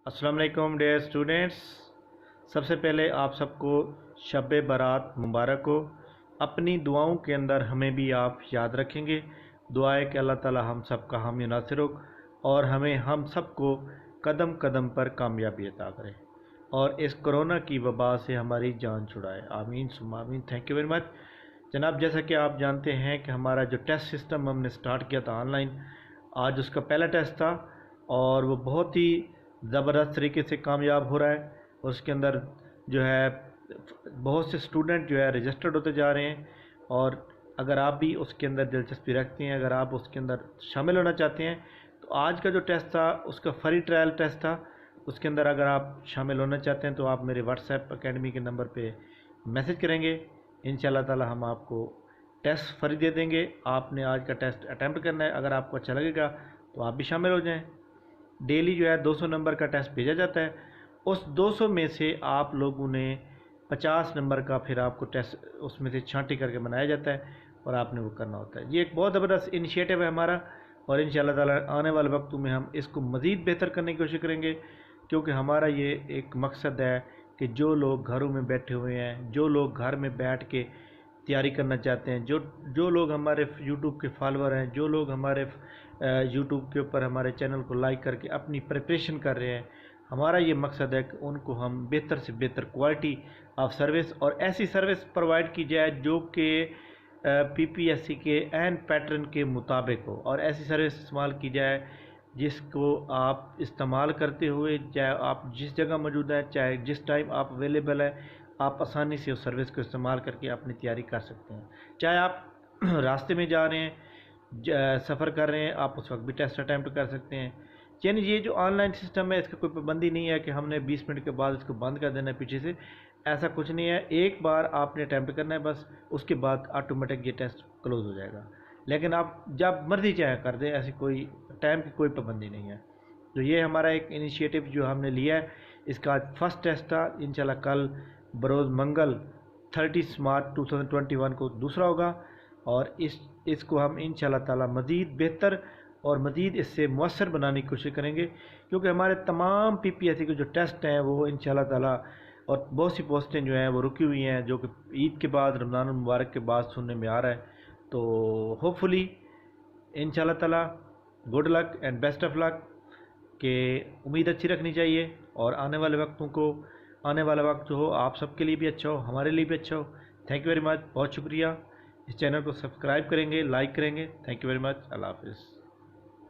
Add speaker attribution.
Speaker 1: अस्सलाम वालेकुम dear students. सबसे पहले आप सबको शब बारात मुबारक हो। अपनी दुआओं के अंदर हमें भी आप याद रखेंगे। दुआ है कि अल्लाह ताला हम सब का हामी नासिर हो और हमें हम सबको कदम कदम पर कामयाबी अता करे और इस कोरोना की वबा से हमारी जान छुड़ाए। आमीन सुम्मा आमीन। थैंक यू वेरी मच जनाब। जैसा कि आप जानते हैं कि हमारा जो टेस्ट सिस्टम हमने स्टार्ट किया था ऑनलाइन, आज उसका पहला टेस्ट था और वो बहुत ही ज़बरदस्त तरीके से कामयाब हो रहा है। उसके अंदर जो है बहुत से स्टूडेंट जो है रजिस्टर्ड होते जा रहे हैं और अगर आप भी उसके अंदर दिलचस्पी रखते हैं, अगर आप उसके अंदर शामिल होना चाहते हैं, तो आज का जो टेस्ट था उसका फ्री ट्रायल टेस्ट था। उसके अंदर अगर आप शामिल होना चाहते हैं तो आप मेरे व्हाट्सएप अकेडमी के नंबर पे मैसेज करेंगे। इंशाल्लाह ताला हम आपको टेस्ट फ्री दे देंगे। आपने आज का टेस्ट अटैम्प्ट करना है। अगर आपको अच्छा लगेगा तो आप भी शामिल हो जाएं। डेली जो है 200 नंबर का टेस्ट भेजा जाता है। उस 200 में से आप लोगों ने 50 नंबर का फिर आपको टेस्ट उसमें से छांटी करके बनाया जाता है और आपने वो करना होता है। ये एक बहुत ज़बरदस्त इनिशिएटिव है हमारा और इंशाल्लाह ताला आने वाले वक्तों में हम इसको मज़ीद बेहतर करने की कोशिश करेंगे, क्योंकि हमारा ये एक मकसद है कि जो लोग घरों में बैठे हुए हैं, जो लोग घर में बैठ के तैयारी करना चाहते हैं, जो लोग हमारे यूट्यूब के फॉलोअर हैं, जो लोग हमारे यूट्यूब के ऊपर हमारे चैनल को लाइक करके अपनी प्रिपरेशन कर रहे हैं, हमारा ये मकसद है कि उनको हम बेहतर से बेहतर क्वालिटी ऑफ सर्विस और ऐसी सर्विस प्रोवाइड की जाए जो कि पीपीएससी के एन पैटर्न के मुताबिक हो और ऐसी सर्विस इस्तेमाल की जाए जिसको आप इस्तेमाल करते हुए, चाहे आप जिस जगह मौजूद हैं, चाहे जिस टाइम आप अवेलेबल है, आप आसानी से उस सर्विस को इस्तेमाल करके अपनी तैयारी कर सकते हैं। चाहे आप रास्ते में जा रहे हैं, सफ़र कर रहे हैं, आप उस वक्त भी टेस्ट अटैम्प्ट कर सकते हैं। यानी ये जो ऑनलाइन सिस्टम है इसका कोई पाबंदी नहीं है कि हमने 20 मिनट के बाद इसको बंद कर देना है पीछे से। ऐसा कुछ नहीं है। एक बार आपने अटैम्प्ट करना है बस, उसके बाद ऑटोमेटिक ये टेस्ट क्लोज हो जाएगा। लेकिन आप जब मर्ज़ी चाहे कर दें, ऐसी कोई टाइम की कोई पाबंदी नहीं है। तो ये हमारा एक इनिशिएटिव जो हमने लिया है, इसका आज फर्स्ट टेस्ट था। इंशाल्लाह कल बरोज़ मंगल 30 मार्च 2021 को दूसरा होगा और इसको हम इंशाल्लाह ताला मज़ीद बेहतर और मज़ीद इससे मुअस्सर बनाने की कोशिश करेंगे, क्योंकि हमारे तमाम पीपीएससी के जो टेस्ट हैं वो इंशाल्लाह ताला और बहुत सी पोस्टें जो हैं वो रुकी हुई हैं, जो कि ईद के बाद, रमज़ान मुबारक के बाद सुनने में आ रहा है। तो होपफुली इंशाल्लाह ताला good luck and best of luck के उम्मीद अच्छी रखनी चाहिए और आने वाला वक्त जो हो आप सबके लिए भी अच्छा हो, हमारे लिए भी अच्छा हो। Thank you very much. बहुत शुक्रिया। इस चैनल को सब्सक्राइब करेंगे, लाइक करेंगे। Thank you very much. अल्लाह हाफ़िज़।